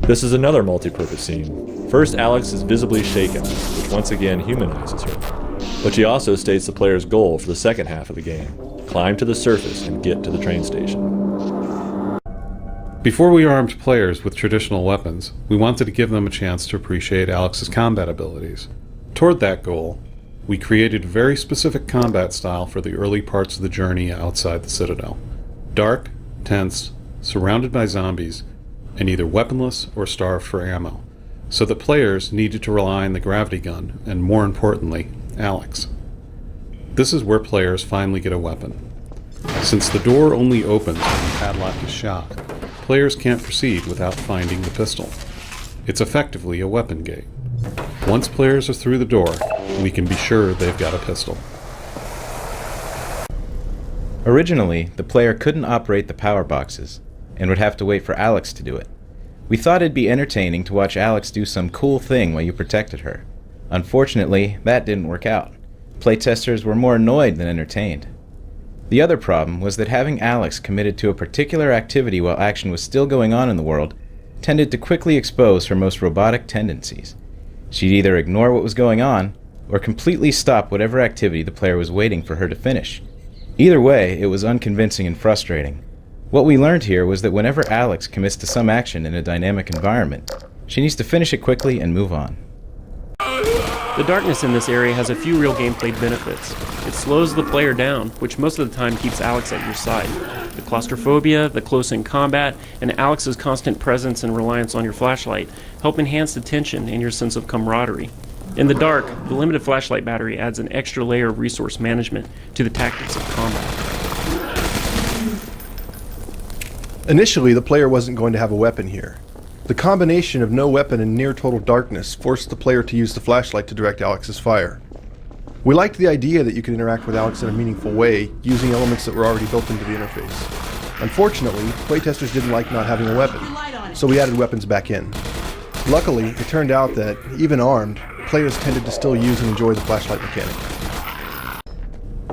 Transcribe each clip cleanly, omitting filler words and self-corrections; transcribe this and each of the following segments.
This is another multi-purpose scene. First, Alex is visibly shaken, which once again humanizes her. But she also states the player's goal for the second half of the game: climb to the surface and get to the train station. Before we armed players with traditional weapons, we wanted to give them a chance to appreciate Alex's combat abilities. Toward that goal, we created a very specific combat style for the early parts of the journey outside the Citadel. Dark, tense, surrounded by zombies, and either weaponless or starved for ammo, so that players needed to rely on the gravity gun, and more importantly, Alex. This is where players finally get a weapon. Since the door only opens when the padlock is shot, players can't proceed without finding the pistol. It's effectively a weapon gate. Once players are through the door, we can be sure they've got a pistol. Originally, the player couldn't operate the power boxes, and would have to wait for Alex to do it. We thought it'd be entertaining to watch Alex do some cool thing while you protected her. Unfortunately, that didn't work out. Playtesters were more annoyed than entertained. The other problem was that having Alex committed to a particular activity while action was still going on in the world tended to quickly expose her most robotic tendencies. She'd either ignore what was going on, or completely stop whatever activity the player was waiting for her to finish. Either way, it was unconvincing and frustrating. What we learned here was that whenever Alex commits to some action in a dynamic environment, she needs to finish it quickly and move on. The darkness in this area has a few real gameplay benefits. It slows the player down, which most of the time keeps Alex at your side. The claustrophobia, the close-in combat, and Alex's constant presence and reliance on your flashlight help enhance the tension and your sense of camaraderie. In the dark, the limited flashlight battery adds an extra layer of resource management to the tactics of combat. Initially, the player wasn't going to have a weapon here. The combination of no weapon and near total darkness forced the player to use the flashlight to direct Alex's fire. We liked the idea that you could interact with Alex in a meaningful way, using elements that were already built into the interface. Unfortunately, playtesters didn't like not having a weapon, so we added weapons back in. Luckily, it turned out that, even armed, players tended to still use and enjoy the flashlight mechanic.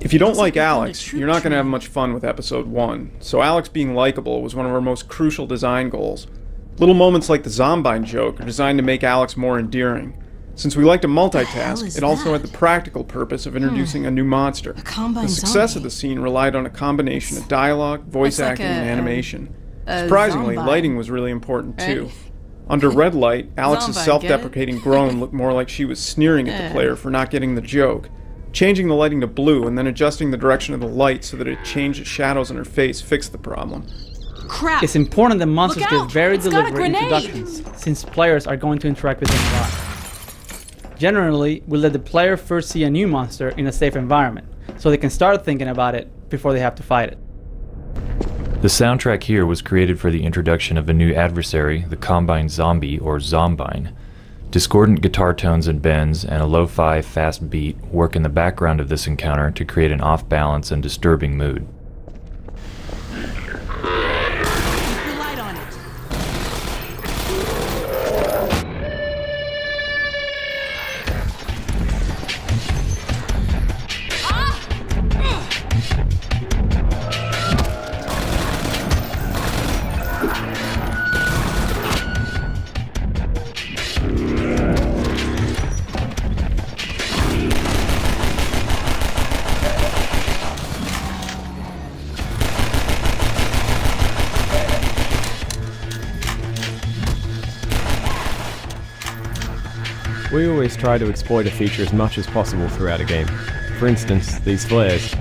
If you don't like Alex, you're not going to have much fun with Episode 1, so Alex being likable was one of our most crucial design goals. Little moments like the Zombine joke are designed to make Alex more endearing. Since we like to multitask, it also had the practical purpose of introducing a new monster. The success of the scene relied on a combination of dialogue, voice acting, and animation. Surprisingly, lighting was really important too. Under red light, Alex's self-deprecating groan looked more like she was sneering at the player for not getting the joke. Changing the lighting to blue and then adjusting the direction of the light so that it changed the shadows on her face fixed the problem. Crap. It's important that monsters get very deliberate introductions, since players are going to interact with them a lot. Generally, we let the player first see a new monster in a safe environment, so they can start thinking about it before they have to fight it. The soundtrack here was created for the introduction of a new adversary, the Combine Zombie, or Zombine. Discordant guitar tones and bends and a lo-fi fast beat work in the background of this encounter to create an off-balance and disturbing mood. We always try to exploit a feature as much as possible throughout a game. For instance, these flares.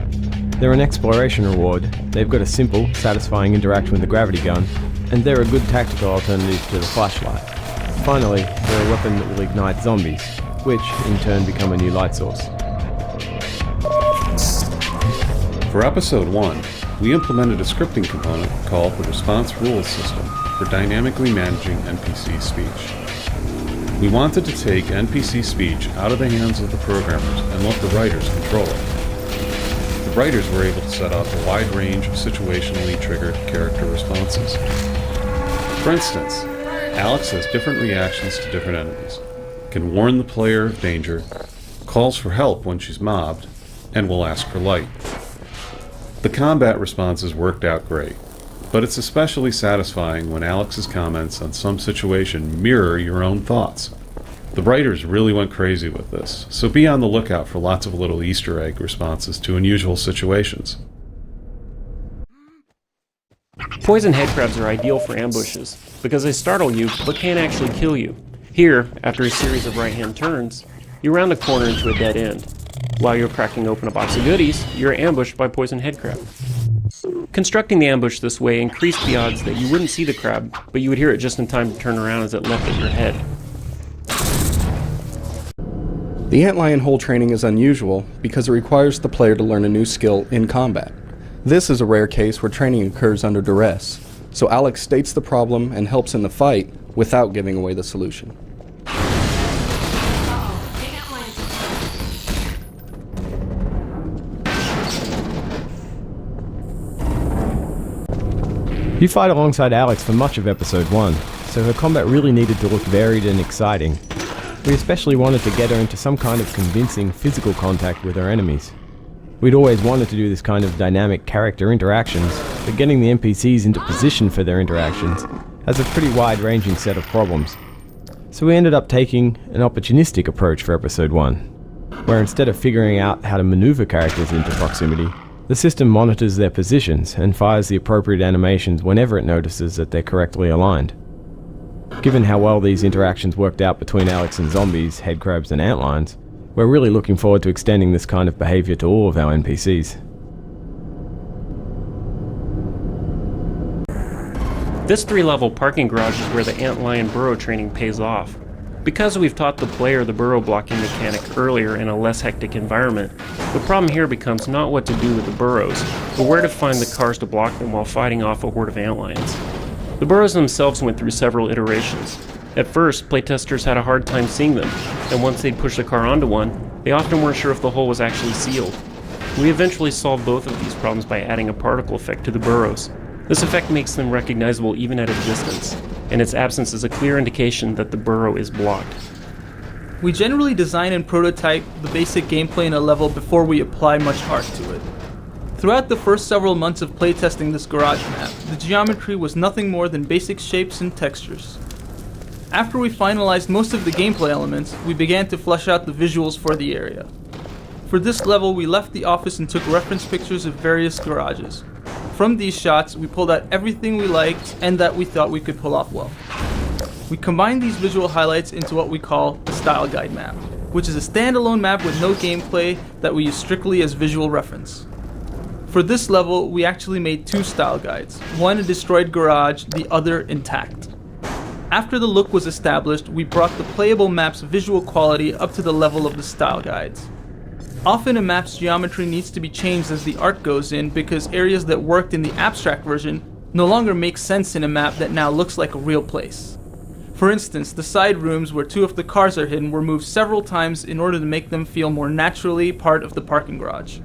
They're an exploration reward, they've got a simple, satisfying interaction with the gravity gun, and they're a good tactical alternative to the flashlight. Finally, they're a weapon that will ignite zombies, which in turn become a new light source. For Episode 1, we implemented a scripting component called the Response Rules System for dynamically managing NPC speech. We wanted to take NPC speech out of the hands of the programmers and let the writers control it. The writers were able to set up a wide range of situationally triggered character responses. For instance, Alex has different reactions to different enemies, can warn the player of danger, calls for help when she's mobbed, and will ask for light. The combat responses worked out great. But it's especially satisfying when Alex's comments on some situation mirror your own thoughts. The writers really went crazy with this, so be on the lookout for lots of little Easter egg responses to unusual situations. Poison headcrabs are ideal for ambushes, because they startle you but can't actually kill you. Here, after a series of right-hand turns, you round a corner into a dead end. While you're cracking open a box of goodies, you're ambushed by poison headcrab. Constructing the ambush this way increased the odds that you wouldn't see the crab, but you would hear it just in time to turn around as it leapt at your head. The antlion hole training is unusual because it requires the player to learn a new skill in combat. This is a rare case where training occurs under duress, so Alex states the problem and helps in the fight without giving away the solution. You fight alongside Alex for much of episode 1, so her combat really needed to look varied and exciting. We especially wanted to get her into some kind of convincing physical contact with her enemies. We'd always wanted to do this kind of dynamic character interactions, but getting the NPCs into position for their interactions has a pretty wide-ranging set of problems. So we ended up taking an opportunistic approach for episode 1, where instead of figuring out how to maneuver characters into proximity, the system monitors their positions and fires the appropriate animations whenever it notices that they're correctly aligned. Given how well these interactions worked out between Alex and zombies, headcrabs and antlions, we're really looking forward to extending this kind of behavior to all of our NPCs. This 3-level parking garage is where the antlion burrow training pays off. Because we've taught the player the burrow blocking mechanic earlier in a less hectic environment, the problem here becomes not what to do with the burrows, but where to find the cars to block them while fighting off a horde of antlions. The burrows themselves went through several iterations. At first, playtesters had a hard time seeing them, and once they'd push a car onto one, they often weren't sure if the hole was actually sealed. We eventually solved both of these problems by adding a particle effect to the burrows. This effect makes them recognizable even at a distance, and its absence is a clear indication that the burrow is blocked. We generally design and prototype the basic gameplay in a level before we apply much art to it. Throughout the first several months of playtesting this garage map, the geometry was nothing more than basic shapes and textures. After we finalized most of the gameplay elements, we began to flesh out the visuals for the area. For this level, we left the office and took reference pictures of various garages. From these shots, we pulled out everything we liked and that we thought we could pull off well. We combined these visual highlights into what we call a style guide map, which is a standalone map with no gameplay that we use strictly as visual reference. For this level, we actually made 2 style guides, one a destroyed garage, the other intact. After the look was established, we brought the playable map's visual quality up to the level of the style guides. Often a map's geometry needs to be changed as the art goes in because areas that worked in the abstract version no longer make sense in a map that now looks like a real place. For instance, the side rooms where 2 of the cars are hidden were moved several times in order to make them feel more naturally part of the parking garage.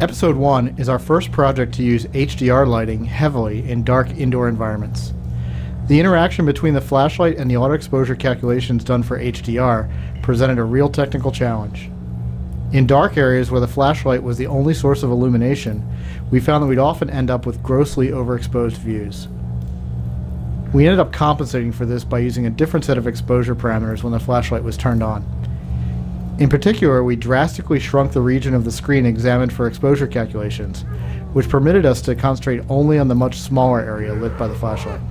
Episode 1 is our first project to use HDR lighting heavily in dark indoor environments. The interaction between the flashlight and the auto exposure calculations done for HDR presented a real technical challenge. In dark areas where the flashlight was the only source of illumination, we found that we'd often end up with grossly overexposed views. We ended up compensating for this by using a different set of exposure parameters when the flashlight was turned on. In particular, we drastically shrunk the region of the screen examined for exposure calculations, which permitted us to concentrate only on the much smaller area lit by the flashlight.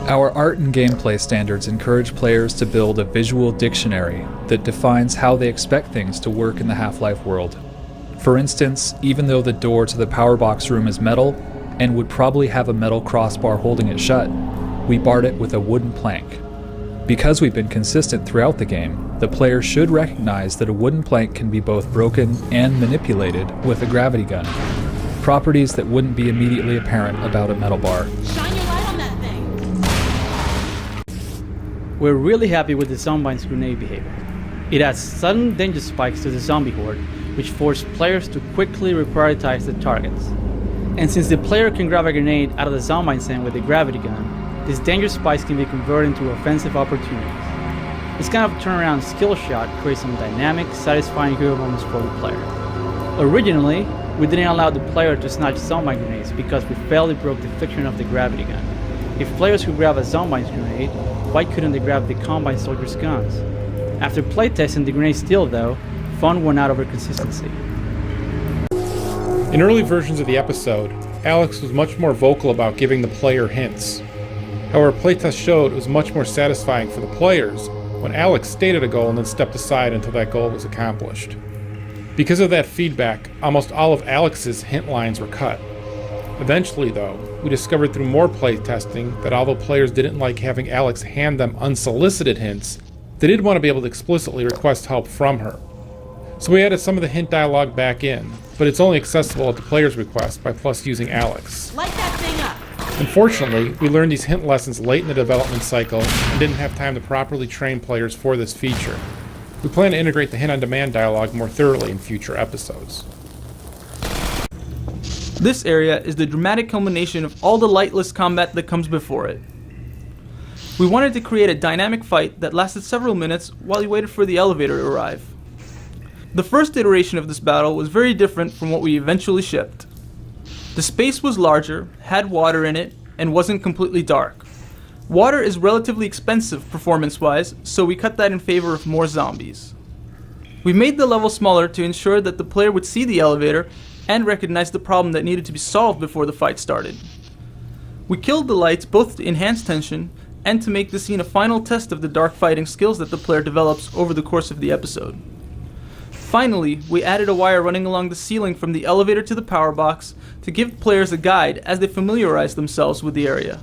Our art and gameplay standards encourage players to build a visual dictionary that defines how they expect things to work in the Half-Life world. For instance, even though the door to the power box room is metal, and would probably have a metal crossbar holding it shut, we barred it with a wooden plank. Because we've been consistent throughout the game, the player should recognize that a wooden plank can be both broken and manipulated with a gravity gun, properties that wouldn't be immediately apparent about a metal bar. Shine your light on that thing! We're really happy with the Zombine's grenade behavior. It adds sudden danger spikes to the zombie horde, which force players to quickly reprioritize the targets. And since the player can grab a grenade out of the Zombine's hand with a gravity gun, these danger spikes can be converted into offensive opportunities. This kind of turnaround skill shot creates some dynamic, satisfying hero moments for the player. Originally, we didn't allow the player to snatch zombie grenades because we felt it broke the fiction of the gravity gun. If players could grab a zombie grenade, why couldn't they grab the Combine soldiers' guns? After playtesting the grenade steel though, fun won out over consistency. In early versions of the episode, Alex was much more vocal about giving the player hints. However, playtest showed it was much more satisfying for the players when Alex stated a goal and then stepped aside until that goal was accomplished. Because of that feedback, almost all of Alex's hint lines were cut. Eventually, though, we discovered through more playtesting that although players didn't like having Alex hand them unsolicited hints, they did want to be able to explicitly request help from her. So we added some of the hint dialogue back in, but it's only accessible at the player's request by Plus using Alex. Light that thing up! Unfortunately, we learned these hint lessons late in the development cycle and didn't have time to properly train players for this feature. We plan to integrate the hint on demand dialogue more thoroughly in future episodes. This area is the dramatic culmination of all the lightless combat that comes before it. We wanted to create a dynamic fight that lasted several minutes while you waited for the elevator to arrive. The first iteration of this battle was very different from what we eventually shipped. The space was larger, had water in it, and wasn't completely dark. Water is relatively expensive performance-wise, so we cut that in favor of more zombies. We made the level smaller to ensure that the player would see the elevator and recognize the problem that needed to be solved before the fight started. We killed the lights both to enhance tension and to make the scene a final test of the dark fighting skills that the player develops over the course of the episode. Finally, we added a wire running along the ceiling from the elevator to the power box to give players a guide as they familiarize themselves with the area.